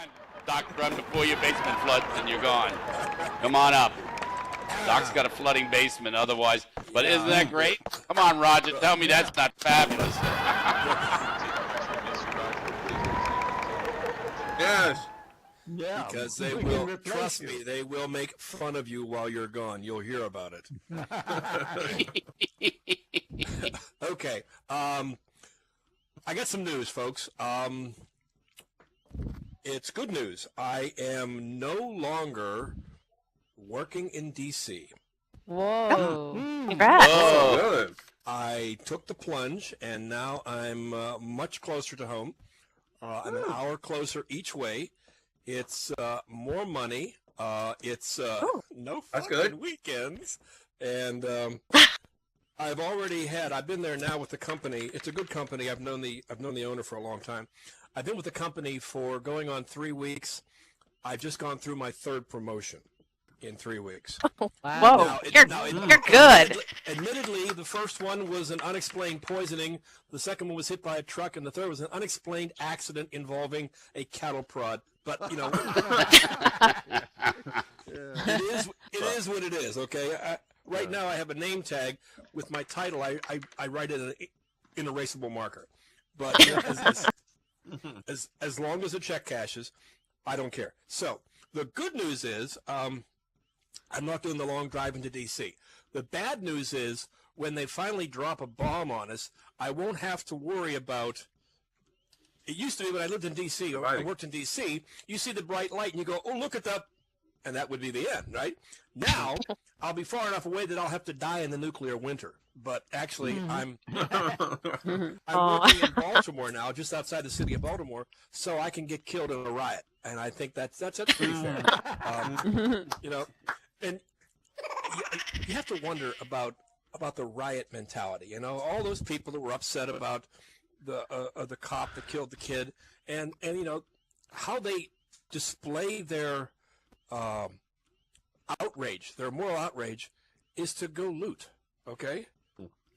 on, Doc Grun, before your basement floods and you're gone. Come on up. Doc's got a flooding basement otherwise. But isn't that great? Come on, Roger. Tell me that's not fabulous. Yes. Yeah, because they we will, can replace trust you. me, they will make fun of you while you're gone. You'll hear about it. Okay. I got some news, folks. It's good news. I am no longer working in D.C. Whoa. Mm. Congrats. Whoa. Good. I took the plunge, and now I'm much closer to home. I'm an hour closer each way. It's more money. It's no That's fucking good. weekends. And I've been there now with the company. It's a good company. I've known the owner for a long time. I've been with the company for going on 3 weeks. I've just gone through my third promotion in 3 weeks. Whoa. Now, You're good. Admittedly, the first one was an unexplained poisoning. The second one was hit by a truck, and the third was an unexplained accident involving a cattle prod. But you know, it is what it is. Okay. Right now, I have a name tag with my title. I write it in an erasable marker. But as long as the check cashes, I don't care. So the good news is, I'm not doing the long drive into D.C. The bad news is when they finally drop a bomb on us, I won't have to worry about. It used to be when I lived in D.C. or I worked in D.C., you see the bright light and you go, oh, look at that, and that would be the end, right? Now, I'll be far enough away that I'll have to die in the nuclear winter. But actually, I'm working in Baltimore now, just outside the city of Baltimore, so I can get killed in a riot. And I think that's pretty fair. You know, and you have to wonder about the riot mentality. You know, all those people that were upset about the cop that killed the kid, and you know how they display their outrage, their moral outrage, is to go loot. Okay.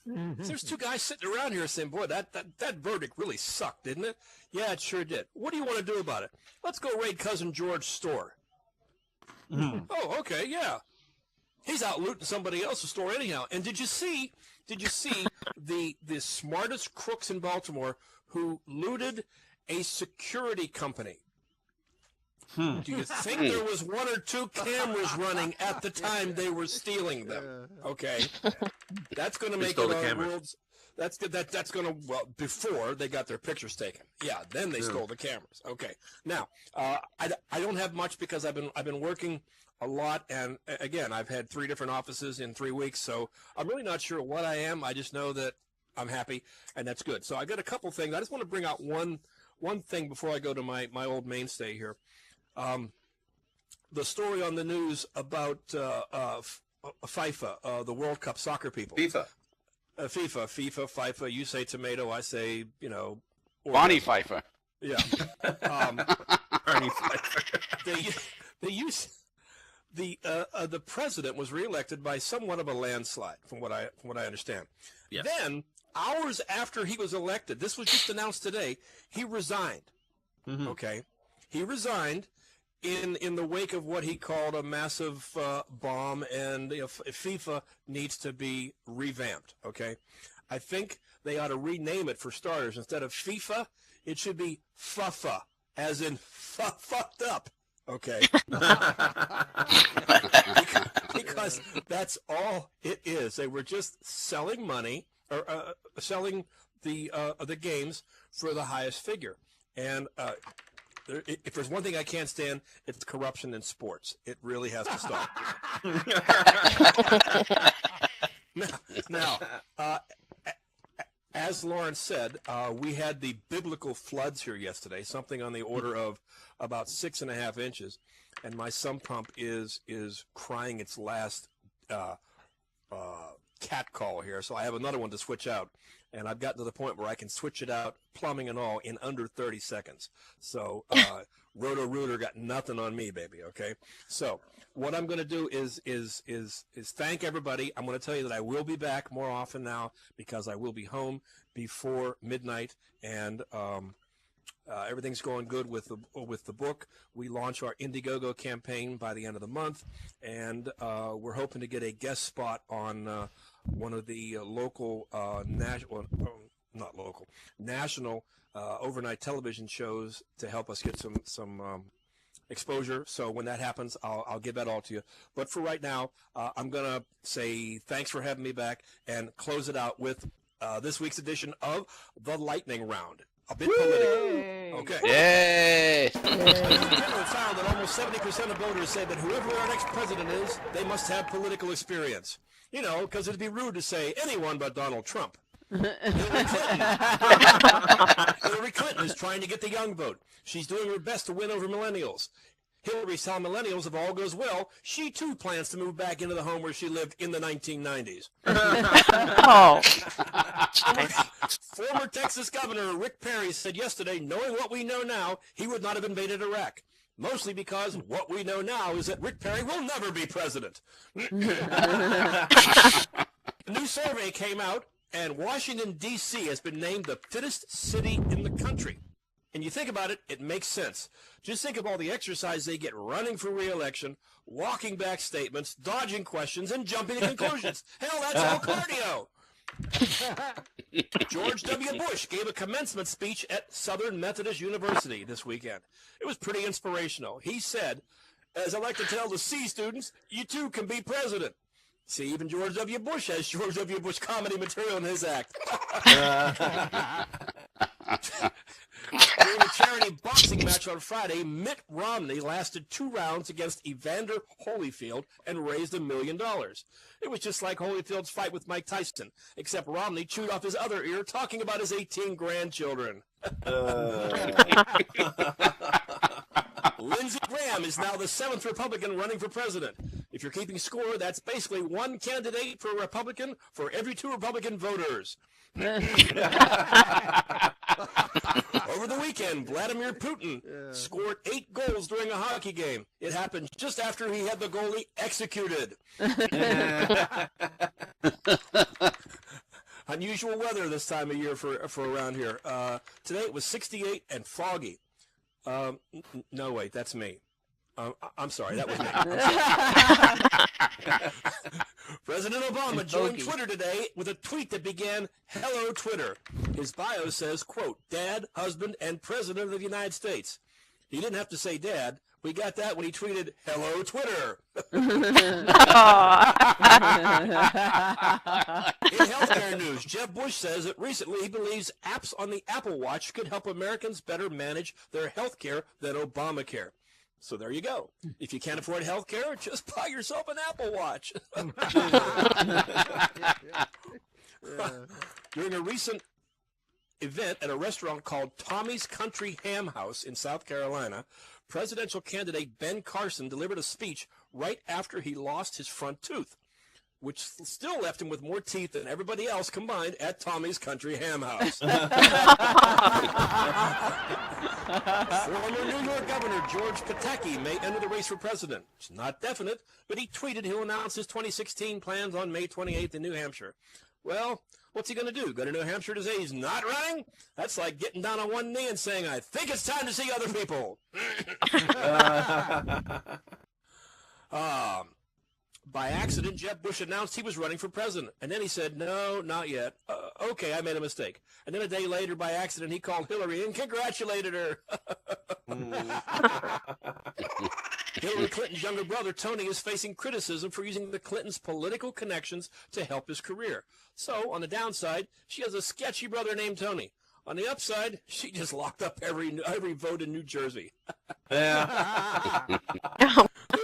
There's two guys sitting around here saying, boy, that verdict really sucked, didn't it? Yeah, it sure did. What do you want to do about it? Let's go raid Cousin George's store. Oh, okay, yeah. He's out looting somebody else's store anyhow. And did you see the smartest crooks in Baltimore who looted a security company? Do you think there was one or two cameras running at the time they were stealing them? Okay, that's going to make it on worlds. That's going to before they got their pictures taken. Yeah, then they stole the cameras. Okay, now I don't have much because I've been working a lot, and again I've had 3 different offices in 3 weeks, so I'm really not sure what I am. I just know that I'm happy, and that's good. So I got a couple things. I just want to bring out one thing before I go to my old mainstay here. The story on the news about FIFA, the World Cup soccer people. FIFA. You say tomato, I say, you know. Bonnie Pfeiffer. Yeah. Barney Pfeiffer. They use the president was reelected by somewhat of a landslide, from what I understand. Yes. Then, hours after he was elected, this was just announced today, he resigned. Mm-hmm. Okay, he resigned in the wake of what he called a massive bomb, and FIFA needs to be revamped. Okay, I think they ought to rename it for starters. Instead of FIFA, it should be FUFA, as in fucked up. Okay, because that's all it is. They were just selling money or selling the games for the highest figure, and. If there's one thing I can't stand, it's corruption in sports. It really has to stop. Now, as Lawrence said, we had the biblical floods here yesterday, something on the order of about 6.5 inches, and my sump pump is crying its last cat call here. So I have another one to switch out. And I've gotten to the point where I can switch it out, plumbing and all, in under 30 seconds. So Roto-Rooter got nothing on me, baby, okay? So what I'm going to do is thank everybody. I'm going to tell you that I will be back more often now because I will be home before midnight. And Everything's going good with the book. We launch our Indiegogo campaign by the end of the month, and we're hoping to get a guest spot on one of the local national overnight television shows to help us get some exposure. So when that happens, I'll give that all to you. But for right now, I'm gonna say thanks for having me back and close it out with this week's edition of the Lightning Round. A bit political. Okay. Yay! A new poll found that almost 70% of voters say that whoever our next president is, they must have political experience. You know, because it'd be rude to say anyone but Donald Trump. Hillary Clinton is trying to get the young vote. She's doing her best to win over millennials. Hillary's telling millennials if all goes well, she too plans to move back into the home where she lived in the 1990s. Oh. Former Texas Governor Rick Perry said yesterday, knowing what we know now, he would not have invaded Iraq. Mostly because what we know now is that Rick Perry will never be president. A new survey came out, and Washington, D.C. has been named the fittest city in the country. And you think about it, it makes sense. Just think of all the exercise they get running for re-election, walking back statements, dodging questions, and jumping to conclusions. Hell, that's all cardio. George W. Bush gave a commencement speech at Southern Methodist University this weekend. It was pretty inspirational. He said, as I like to tell the C students, you too can be president. See, even George W. Bush has George W. Bush comedy material in his act. During a charity boxing match on Friday, Mitt Romney lasted 2 rounds against Evander Holyfield and raised $1 million. It was just like Holyfield's fight with Mike Tyson, except Romney chewed off his other ear talking about his 18 grandchildren. Lindsey Graham is now the 7th Republican running for president. If you're keeping score, that's basically one candidate for a Republican for every 2 Republican voters. Over the weekend, Vladimir Putin scored 8 goals during a hockey game. It happened just after he had the goalie executed. Unusual weather this time of year for around here. Today it was 68 and foggy. No, wait, that's me. I'm sorry, that was me. President Obama joined Twitter today with a tweet that began, "Hello, Twitter." His bio says, quote, "Dad, husband, and President of the United States." He didn't have to say dad. We got that when he tweeted, "Hello, Twitter." In healthcare news, Jeb Bush says that recently he believes apps on the Apple Watch could help Americans better manage their health care than Obamacare. So there you go. If you can't afford health care, just buy yourself an Apple Watch. During a recent event at a restaurant called Tommy's Country Ham House in South Carolina, presidential candidate Ben Carson delivered a speech right after he lost his front tooth, which still left him with more teeth than everybody else combined at Tommy's Country Ham House. Former New York Governor George Pataki may enter the race for president. It's not definite, but he tweeted he'll announce his 2016 plans on May 28th in New Hampshire. Well, what's he going to do? Go to New Hampshire to say he's not running? That's like getting down on one knee and saying, "I think it's time to see other people." By accident, Jeb Bush announced he was running for president. And then he said, "No, not yet. Okay, I made a mistake." And then a day later, by accident, he called Hillary and congratulated her. Hillary Clinton's younger brother, Tony, is facing criticism for using the Clintons' political connections to help his career. So, on the downside, she has a sketchy brother named Tony. On the upside, she just locked up every vote in New Jersey. They're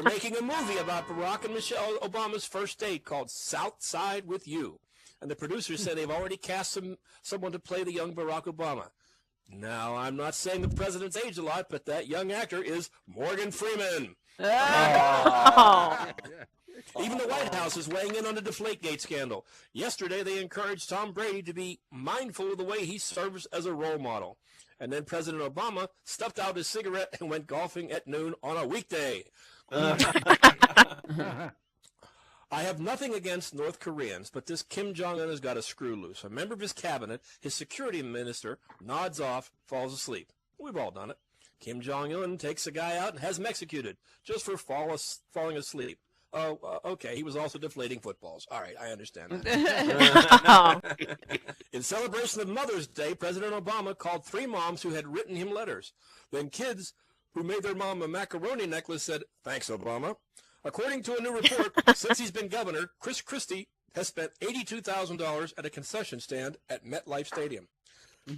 making a movie about Barack and Michelle Obama's first date called South Side with You. And the producers say they've already cast someone to play the young Barack Obama. Now, I'm not saying the president's aged a lot, but that young actor is Morgan Freeman. Even the White House is weighing in on the Deflategate scandal. Yesterday, they encouraged Tom Brady to be mindful of the way he serves as a role model. And then President Obama stuffed out his cigarette and went golfing at noon on a weekday. I have nothing against North Koreans, but this Kim Jong-un has got a screw loose. A member of his cabinet, his security minister, nods off, falls asleep. We've all done it. Kim Jong-un takes a guy out and has him executed just for falling asleep. Oh, okay. He was also deflating footballs. All right, I understand that. In celebration of Mother's Day, President Obama called 3 moms who had written him letters. Then kids who made their mom a macaroni necklace said, "Thanks, Obama." According to a new report, since he's been governor, Chris Christie has spent $82,000 at a concession stand at MetLife Stadium.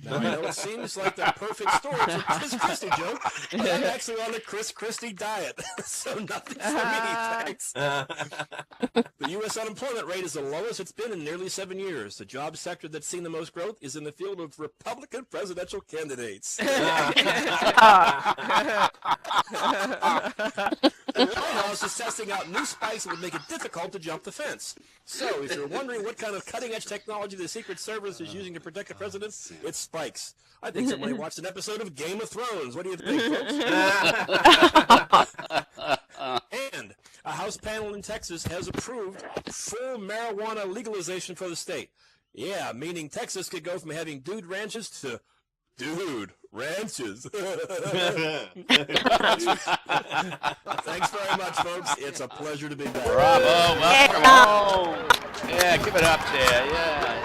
Now, I know it seems like the perfect story for Chris Christie, Joe, but I'm actually on the Chris Christie diet, so nothing for me, thanks. The U.S. unemployment rate is the lowest it's been in nearly 7 years. The job sector that's seen the most growth is in the field of Republican presidential candidates. The White House is testing out new spikes that would make it difficult to jump the fence. So, if you're wondering what kind of cutting-edge technology the Secret Service is using to protect the president, it's spikes. I think somebody watched an episode of Game of Thrones. What do you think, folks? And a House panel in Texas has approved full marijuana legalization for the state. Yeah, meaning Texas could go from having dude ranches to dude ranches. Thanks very much, folks. It's a pleasure to be back. Bravo. Welcome home. Yeah, give it up there. Yeah.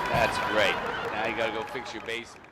That's great. Now you got to go fix your basement.